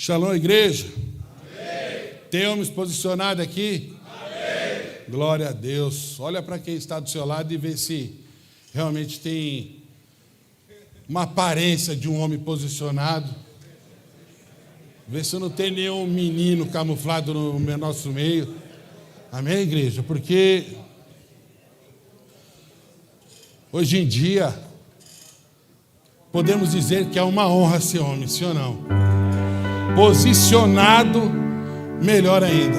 Shalom, igreja. Amém. Tem homens posicionados aqui? Amém. Glória a Deus. Olha para quem está do seu lado e vê se realmente tem uma aparência de um homem posicionado. Vê se não tem nenhum menino camuflado no nosso meio. Amém, igreja? Porque hoje em dia podemos dizer que é uma honra ser homem, sim ou não? Posicionado, melhor ainda.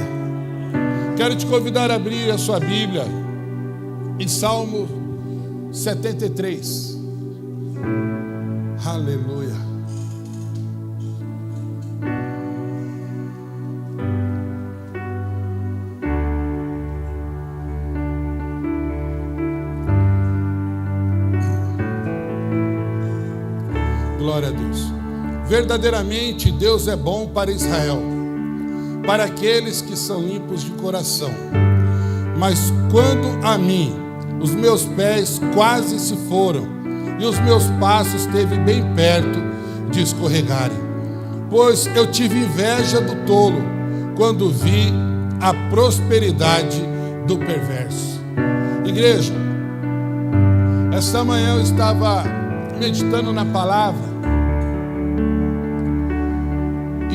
Quero te convidar a abrir a sua Bíblia em Salmo 73. Aleluia. Glória a Deus. Verdadeiramente Deus é bom para Israel, para aqueles que são limpos de coração. Mas quando a mim, os meus pés quase se foram, e os meus passos esteve bem perto de escorregarem. Pois eu tive inveja do tolo, quando vi a prosperidade do perverso. Igreja, esta manhã eu estava meditando na palavra,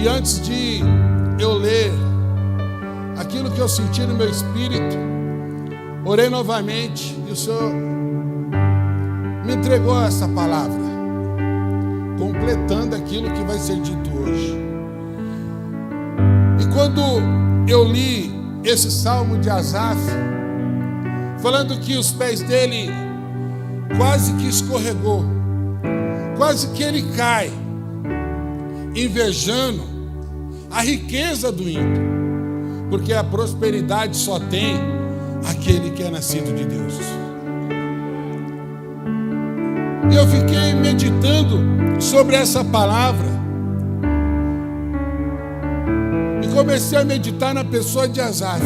e antes de eu ler aquilo que eu senti no meu espírito, orei novamente e o Senhor me entregou essa palavra, completando aquilo que vai ser dito hoje. E quando eu li esse salmo de Asaf, falando que os pés dele quase que escorregou, quase que ele cai, invejando a riqueza do ímpio, porque a prosperidade só tem aquele que é nascido de Deus. E eu fiquei meditando sobre essa palavra e comecei a meditar na pessoa de Asaf.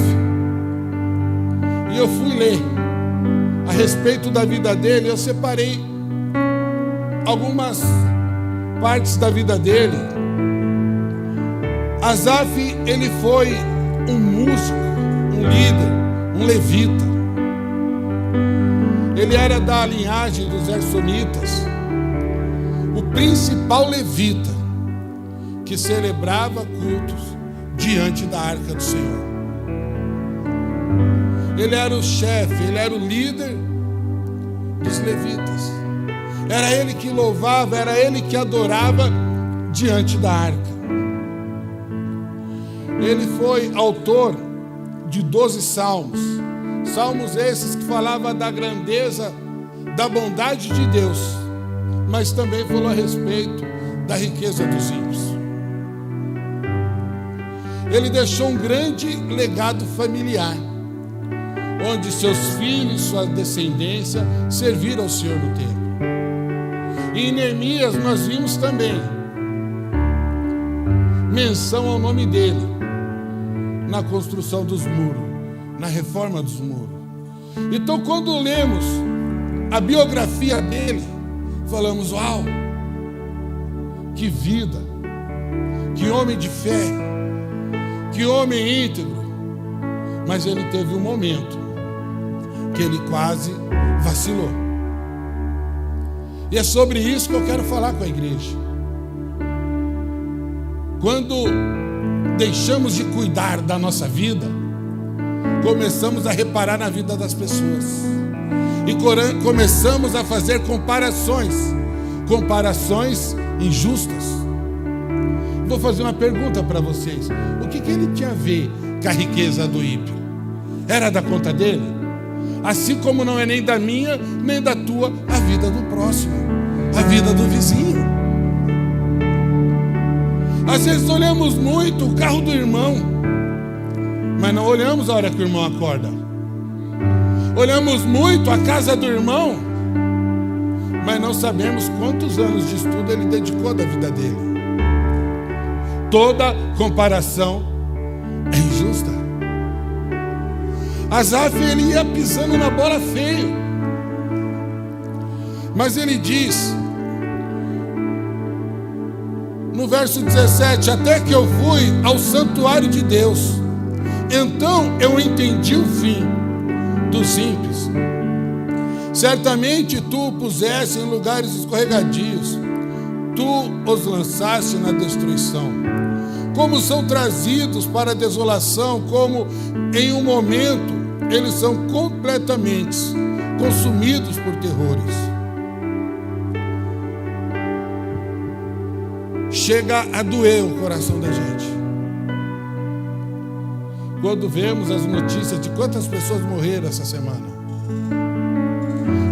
E eu fui ler a respeito da vida dele. Eu separei algumas partes da vida dele. Asaf, ele foi um músico, um líder, um levita. Ele era da linhagem dos Gersonitas, o principal levita que celebrava cultos diante da arca do Senhor. Ele era o chefe, ele era o líder dos levitas. Era ele que louvava, era ele que adorava diante da arca. Ele foi autor de 12 salmos. Salmos esses que falavam da grandeza, da bondade de Deus, mas também falou a respeito da riqueza dos ímpios. Ele deixou um grande legado familiar, onde seus filhos, sua descendência, serviram ao Senhor no templo. E em Neemias nós vimos também menção ao nome dele na construção dos muros, na reforma dos muros. Então, quando lemos a biografia dele, falamos: uau, que vida, que homem de fé, que homem íntegro. Mas ele teve um momento que ele quase vacilou. E é sobre isso que eu quero falar com a igreja. Quando deixamos de cuidar da nossa vida, começamos a reparar na vida das pessoas. E começamos a fazer comparações injustas. Vou fazer uma pergunta para vocês. O que ele tinha a ver com a riqueza do ímpio? Era da conta dele? Assim como não é nem da minha, nem da tua, a vida do próximo, a vida do vizinho. Às vezes olhamos muito o carro do irmão, mas não olhamos a hora que o irmão acorda. Olhamos muito a casa do irmão, mas não sabemos quantos anos de estudo ele dedicou da vida dele. Toda comparação é injusta. Asaf, ele ia pisando na bola feia, mas ele diz no verso 17, até que eu fui ao santuário de Deus. Então eu entendi o fim dos ímpios. Certamente tu o puseste em lugares escorregadios, tu os lançaste na destruição. Como são trazidos para a desolação, como em um momento eles são completamente consumidos por terrores. Chega a doer o coração da gente quando vemos as notícias de quantas pessoas morreram essa semana.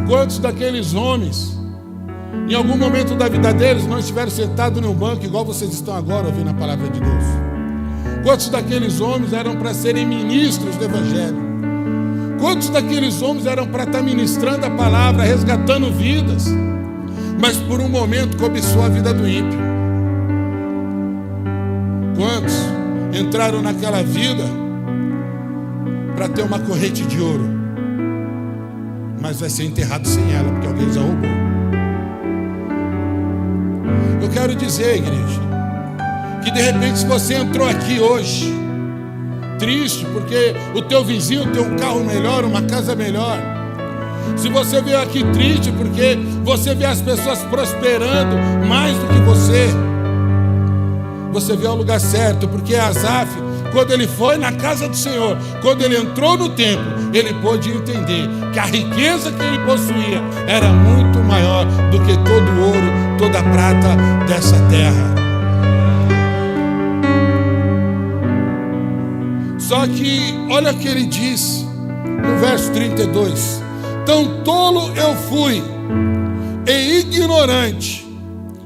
Quantos daqueles homens, em algum momento da vida deles, não estiveram sentados num banco igual vocês estão agora ouvindo a palavra de Deus? Quantos daqueles homens eram para serem ministros do Evangelho? Quantos daqueles homens eram para estar ministrando a palavra, resgatando vidas, mas por um momento cobiçou a vida do ímpio? Quantos entraram naquela vida para ter uma corrente de ouro, mas vai ser enterrado sem ela, porque alguém já roubou? Eu quero dizer, igreja, que de repente se você entrou aqui hoje triste porque o teu vizinho tem um carro melhor, uma casa melhor, se você veio aqui triste porque você vê as pessoas prosperando mais do que você veio ao lugar certo, porque Asaf, quando ele foi na casa do Senhor, quando ele entrou no templo, ele pôde entender que a riqueza que ele possuía era muito maior do que todo o ouro, toda a prata dessa terra. Só que olha o que ele disse no verso 32: tão tolo eu fui e ignorante,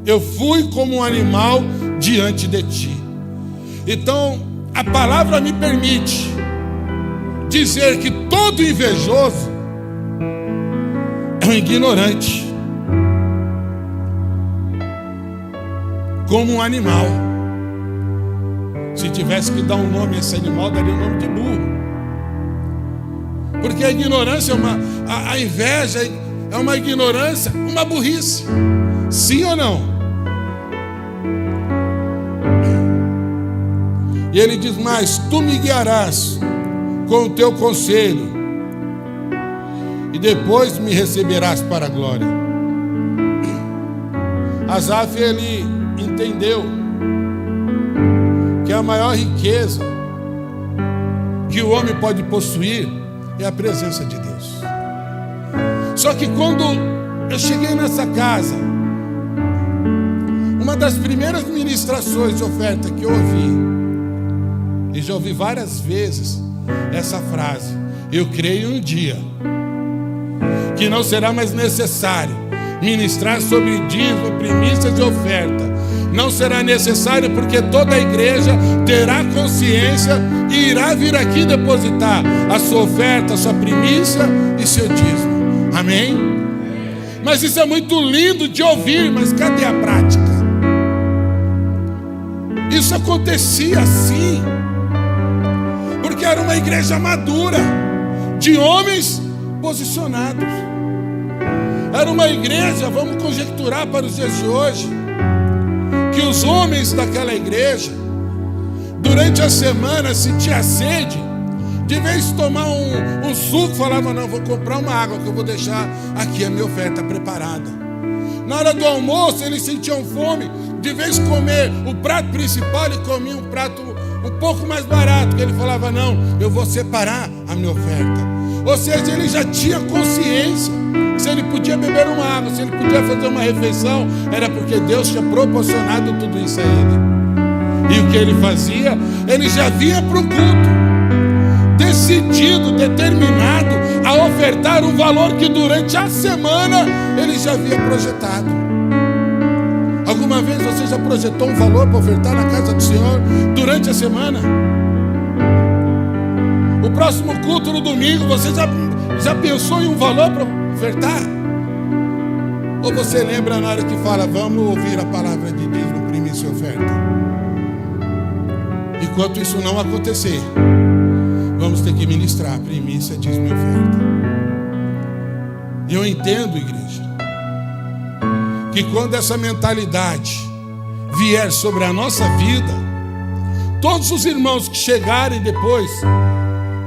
eu fui como um animal diante de ti. Então a palavra me permite dizer que todo invejoso é um ignorante, como um animal. Se tivesse que dar um nome a esse animal, daria o nome de burro. Porque a ignorância a inveja é uma ignorância, uma burrice. Sim ou não? E ele diz mais: tu me guiarás com o teu conselho, e depois me receberás para a glória. Asaf, ele entendeu que a maior riqueza que o homem pode possuir é a presença de Deus. Só que quando eu cheguei nessa casa, uma das primeiras ministrações de oferta que eu ouvi, e já ouvi várias vezes essa frase: eu creio um dia que não será mais necessário ministrar sobre dízimo, primícias e oferta. Não será necessário, porque toda a igreja terá consciência e irá vir aqui depositar a sua oferta, a sua primícia e seu dízimo. Amém? Mas isso é muito lindo de ouvir, mas cadê a prática? Isso acontecia assim, porque era uma igreja madura, de homens posicionados. Era uma igreja, vamos conjecturar para os dias de hoje, que os homens daquela igreja, durante a semana, se tinha sede, de vez de tomar um suco, falavam: não, vou comprar uma água que eu vou deixar aqui a minha oferta preparada. Na hora do almoço, eles sentiam fome, de vez de comer o prato principal, ele comia um prato um pouco mais barato, que ele falava: não, eu vou separar a minha oferta. Ou seja, ele já tinha consciência, se ele podia beber uma água, se ele podia fazer uma refeição, era porque Deus tinha proporcionado tudo isso a ele. E o que ele fazia? Ele já vinha para o culto decidido, determinado a ofertar um valor que durante a semana ele já havia projetado. Alguma vez você já projetou um valor para ofertar na casa do Senhor durante a semana? O próximo culto no domingo, você já pensou em um valor para ofertar? Ou você lembra na hora que fala: vamos ouvir a palavra de dízimo, primícia e oferta? Enquanto isso não acontecer, vamos ter que ministrar primícia, dízimo e oferta. Eu entendo, igreja, que quando essa mentalidade vier sobre a nossa vida, todos os irmãos que chegarem depois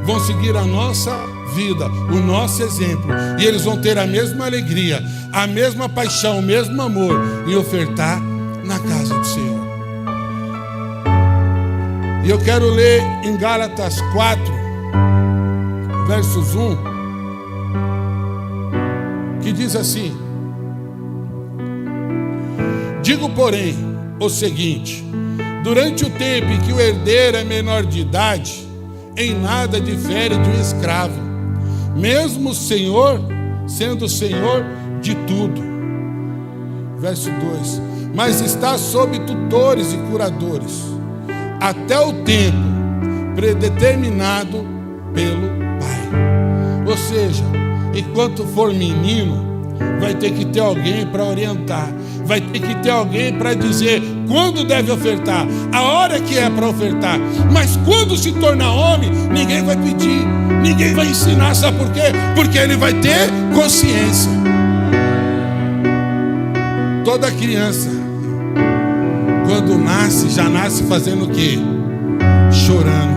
vão seguir a nossa vida, o nosso exemplo, e eles vão ter a mesma alegria, a mesma paixão, o mesmo amor em ofertar na casa do Senhor. E eu quero ler em Gálatas 4, versos 1, que diz assim: digo, porém, o seguinte: durante o tempo em que o herdeiro é menor de idade, em nada difere de um escravo, mesmo o Senhor sendo o Senhor de tudo. Verso 2: mas está sob tutores e curadores, até o tempo predeterminado pelo Pai. Ou seja, enquanto for menino, vai ter que ter alguém para orientar, vai ter que ter alguém para dizer quando deve ofertar, a hora que é para ofertar. Mas quando se tornar homem, ninguém vai pedir, ninguém vai ensinar. Sabe por quê? Porque ele vai ter consciência. Toda criança, quando nasce, já nasce fazendo o quê? Chorando.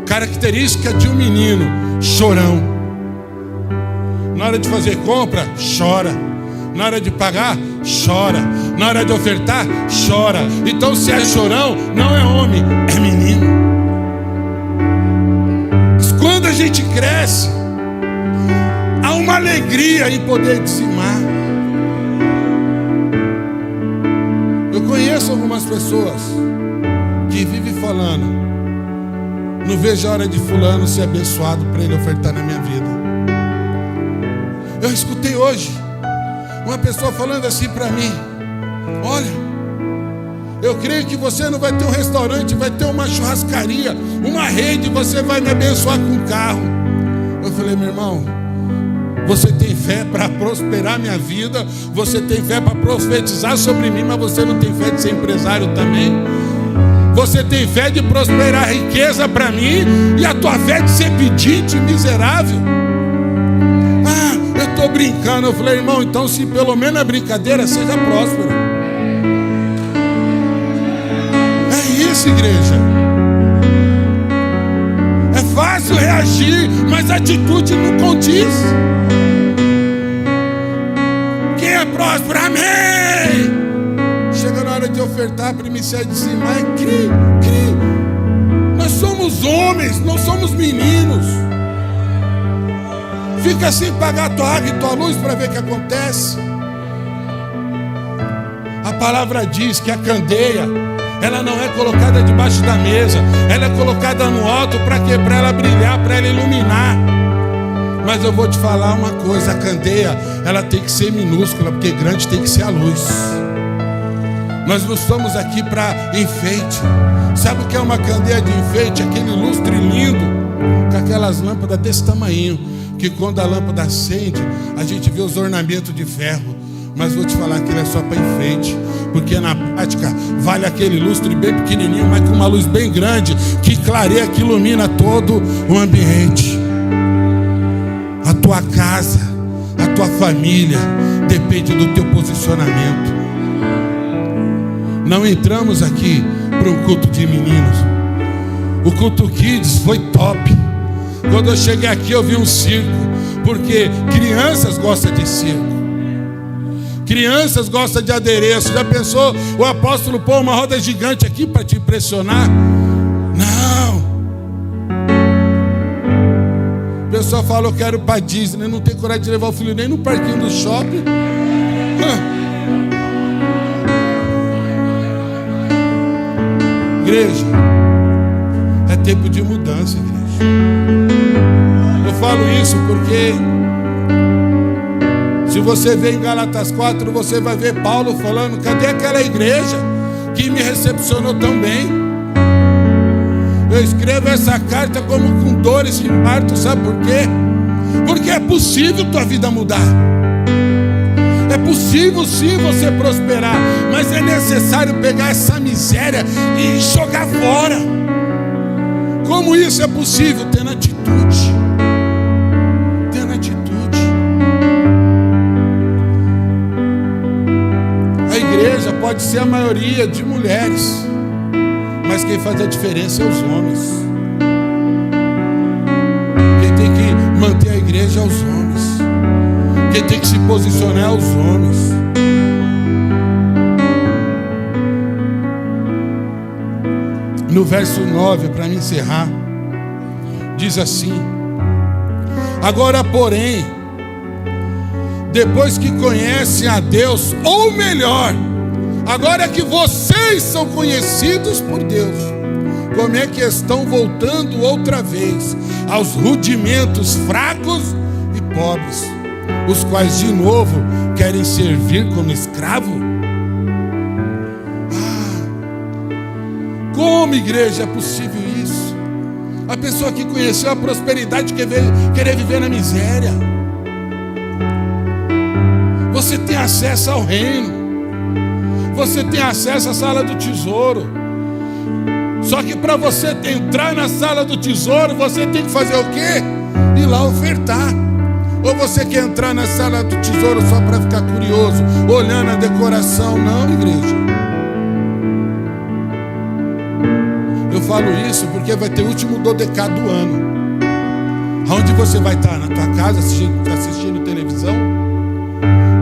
Característica de um menino: chorão. Na hora de fazer compra, chora. Na hora de pagar, chora. Na hora de ofertar, chora. Então, se é chorão, não é homem, é menino. Mas quando a gente cresce, há uma alegria em poder dizimar. Eu conheço algumas pessoas que vivem falando: não vejo a hora de fulano ser abençoado para ele ofertar na minha vida. Eu escutei hoje uma pessoa falando assim para mim: olha, eu creio que você não vai ter um restaurante, vai ter uma churrascaria, uma rede, você vai me abençoar com um carro. Eu falei: meu irmão, você tem fé para prosperar minha vida, você tem fé para profetizar sobre mim, mas você não tem fé de ser empresário também. Você tem fé de prosperar a riqueza para mim, e a tua fé de ser pedinte, miserável. Eu estou brincando. Eu falei: irmão, então se pelo menos a brincadeira seja próspera. É isso, igreja. É fácil reagir, mas a atitude não condiz. Quem é próspero? Amém! Chega na hora de ofertar, para iniciar a dizimar, cri. Nós somos homens, não somos meninos. Fica sem pagar tua água e tua luz para ver o que acontece. A palavra diz que a candeia, ela não é colocada debaixo da mesa, ela é colocada no alto para quê? Para ela brilhar, para ela iluminar. Mas eu vou te falar uma coisa: a candeia, ela tem que ser minúscula, porque grande tem que ser a luz. Nós não estamos aqui para enfeite. Sabe o que é uma candeia de enfeite? Aquele lustre lindo, com aquelas lâmpadas desse tamanho, que quando a lâmpada acende, a gente vê os ornamentos de ferro. Mas vou te falar que ele é só para enfeite, porque na prática vale aquele lustre bem pequenininho, mas com uma luz bem grande, que clareia, que ilumina todo o ambiente. A tua casa, a tua família depende do teu posicionamento. Não entramos aqui para um culto de meninos. O culto Kids foi top. Quando eu cheguei aqui, eu vi um circo, porque crianças gostam de circo, crianças gostam de adereço. Já pensou o apóstolo pôr uma roda gigante aqui para te impressionar? Não. O pessoal fala: eu quero ir para Disney, não tem coragem de levar o filho nem no parquinho do shopping. Igreja, é tempo de mudança, igreja. Eu falo isso porque se você ver em Gálatas 4, você vai ver Paulo falando: cadê aquela igreja que me recepcionou tão bem? Eu escrevo essa carta como com dores de parto. Sabe por quê? Porque é possível tua vida mudar. É possível sim você prosperar, mas é necessário pegar essa miséria e jogar fora. Como isso é possível? Tendo atitude. Tendo atitude. A igreja pode ser a maioria de mulheres, mas quem faz a diferença é os homens. Quem tem que manter a igreja é os homens. Quem tem que se posicionar é os homens. No verso 9, para me encerrar, diz assim: agora, porém, depois que conhecem a Deus, ou melhor, agora que vocês são conhecidos por Deus, como é que estão voltando outra vez aos rudimentos fracos e pobres, os quais de novo querem servir como escravo? Como, igreja, é possível isso? A pessoa que conheceu a prosperidade querer viver na miséria. Você tem acesso ao reino, você tem acesso à sala do tesouro. Só que para você entrar na sala do tesouro, você tem que fazer o quê? Ir lá ofertar. Ou você quer entrar na sala do tesouro só para ficar curioso, olhando a decoração? Não, igreja. Eu falo isso porque vai ter o último dodecado do ano. Aonde você vai estar? Na tua casa assistindo televisão?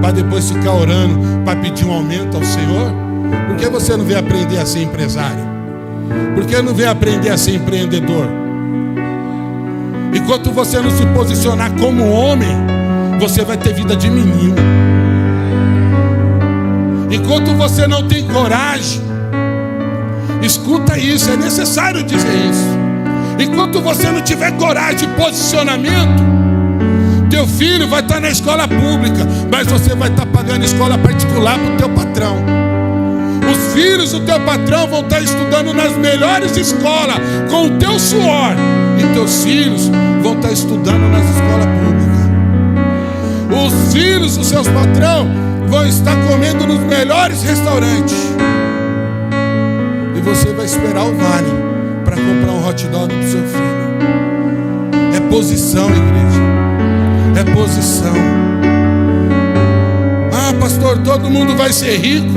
Para depois ficar orando para pedir um aumento ao Senhor? Por que você não veio aprender a ser empresário? Por que não veio aprender a ser empreendedor? Enquanto você não se posicionar como homem, você vai ter vida de menino. Enquanto você não tem coragem, escuta isso, é necessário dizer isso. Enquanto você não tiver coragem e posicionamento, teu filho vai estar na escola pública, mas você vai estar pagando escola particular para o teu patrão. Os filhos do teu patrão vão estar estudando nas melhores escolas com o teu suor, e teus filhos vão estar estudando nas escolas públicas. Os filhos dos seus patrão vão estar comendo nos melhores restaurantes. Você vai esperar o vale para comprar um hot dog do seu filho. É posição, igreja. É posição. Ah, pastor, todo mundo vai ser rico.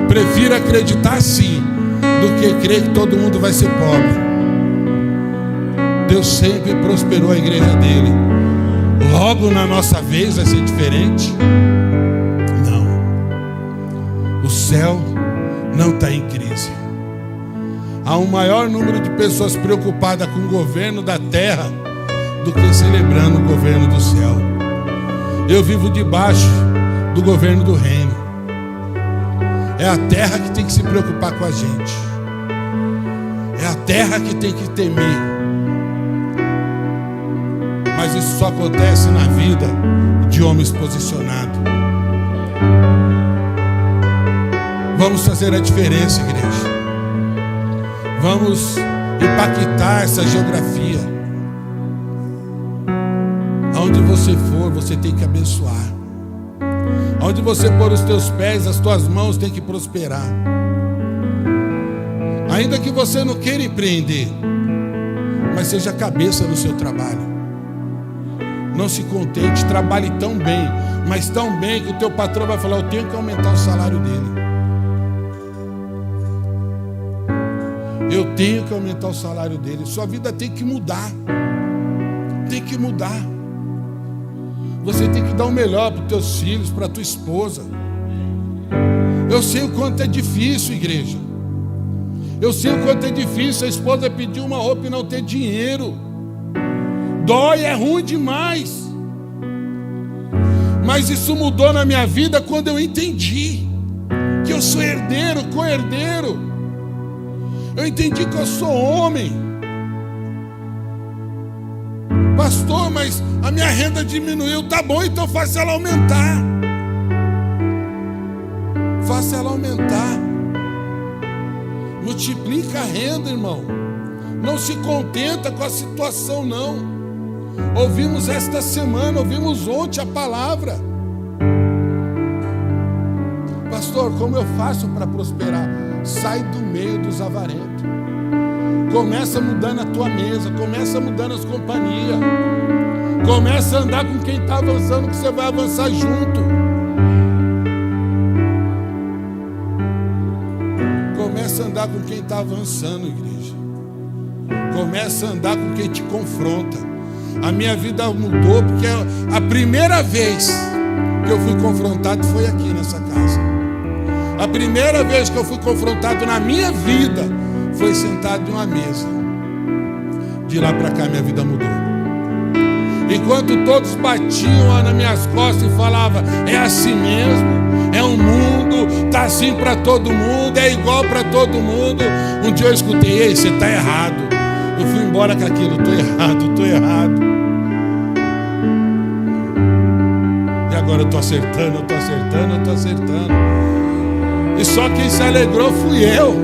Prefiro acreditar sim do que crer que todo mundo vai ser pobre. Deus sempre prosperou a igreja dele. Logo na nossa vez vai ser diferente? Não. O céu não está em crise. Há um maior número de pessoas preocupadas com o governo da terra do que celebrando o governo do céu. Eu vivo debaixo do governo do reino. É a terra que tem que se preocupar com a gente. É a terra que tem que temer. Mas isso só acontece na vida de homens posicionados. Vamos fazer a diferença, igreja. Vamos impactar essa geografia. Aonde você for, você tem que abençoar. Aonde você pôr os teus pés, as tuas mãos tem que prosperar. Ainda que você não queira empreender, mas seja cabeça no seu trabalho. Não se contente, trabalhe tão bem, mas tão bem que o teu patrão vai falar: eu tenho que aumentar o salário dele. Eu tenho que aumentar o salário dele. Sua vida tem que mudar. Tem que mudar. Você tem que dar o melhor para os teus filhos, para a tua esposa. Eu sei o quanto é difícil, igreja. Eu sei o quanto é difícil a esposa pedir uma roupa e não ter dinheiro. Dói, é ruim demais. Mas isso mudou na minha vida quando eu entendi que eu sou herdeiro, co-herdeiro. Eu entendi que eu sou homem. Pastor, mas a minha renda diminuiu. Tá bom, então faça ela aumentar. Faça ela aumentar. Multiplica a renda, irmão. Não se contenta com a situação, não. Ouvimos esta semana, ouvimos ontem a palavra. Pastor, como eu faço para prosperar? Sai do meio dos avarentos. Começa mudando a tua mesa. Começa mudando as companhias. Começa a andar com quem está avançando, que você vai avançar junto. Começa a andar com quem está avançando, igreja. Começa a andar com quem te confronta. A minha vida mudou porque a primeira vez que eu fui confrontado foi aqui nessa casa. A primeira vez que eu fui confrontado na minha vida foi sentado em uma mesa. De lá para cá minha vida mudou. Enquanto todos batiam nas minhas costas e falavam, é assim mesmo, é um mundo, tá assim para todo mundo, é igual para todo mundo. Um dia eu escutei, ei, você está errado. Eu fui embora com aquilo, estou errado. E agora eu estou acertando. E só quem se alegrou fui eu.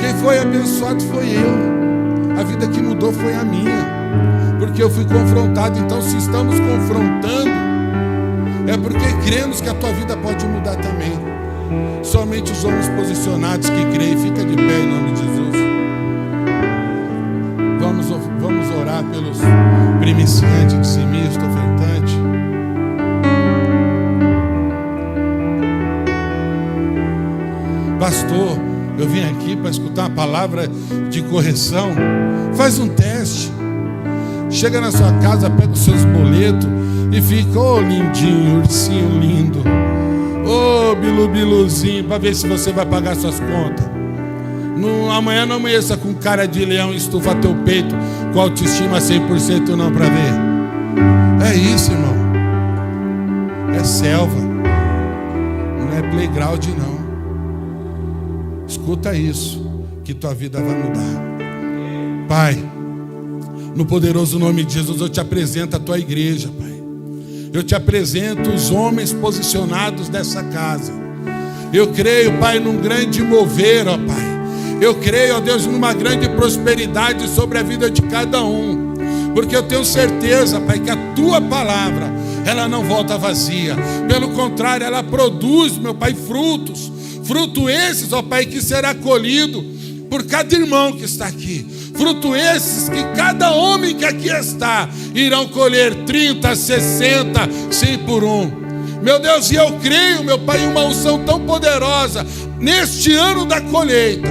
Quem foi abençoado foi eu. A vida que mudou foi a minha, porque eu fui confrontado. Então, se estamos confrontando, é porque cremos que a tua vida pode mudar também. Somente os homens posicionados que creem. Fica de pé em nome de Jesus. Vamos orar pelos primiciantes, dizimistas, ofertantes. Pastor, eu vim aqui para escutar uma palavra de correção. Faz um teste. Chega na sua casa, pega os seus boletos e fica, ô lindinho, ursinho lindo, ô biluzinho, para ver se você vai pagar suas contas. Amanhã não amanheça com cara de leão e estufa teu peito com autoestima 100% não, para ver. É isso, irmão. É selva. Não é playground, não. Escuta isso, que tua vida vai mudar. Pai, no poderoso nome de Jesus, eu te apresento a tua igreja, Pai. Eu te apresento os homens posicionados dessa casa. Eu creio, Pai, num grande mover, ó Pai. Eu creio, ó Deus, numa grande prosperidade sobre a vida de cada um. Porque eu tenho certeza, Pai, que a tua palavra, ela não volta vazia. Pelo contrário, ela produz, meu Pai, frutos. Fruto esses, ó Pai, que será colhido por cada irmão que está aqui. Fruto esses que cada homem que aqui está irão colher 30, 60, 100 por um. Meu Deus, e eu creio, meu Pai, em uma unção tão poderosa neste ano da colheita,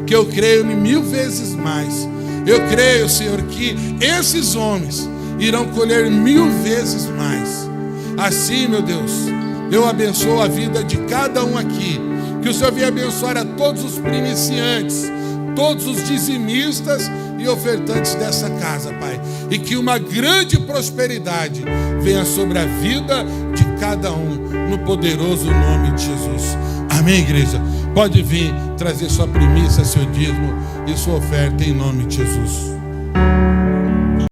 que eu creio em 1000 vezes mais. Eu creio, Senhor, que esses homens irão colher 1000 vezes mais. Assim, meu Deus, eu abençoo a vida de cada um aqui. Que o Senhor venha abençoar a todos os primiciantes, todos os dizimistas e ofertantes dessa casa, Pai. E que uma grande prosperidade venha sobre a vida de cada um, no poderoso nome de Jesus. Amém, igreja? Pode vir trazer sua primícia, seu dízimo e sua oferta em nome de Jesus.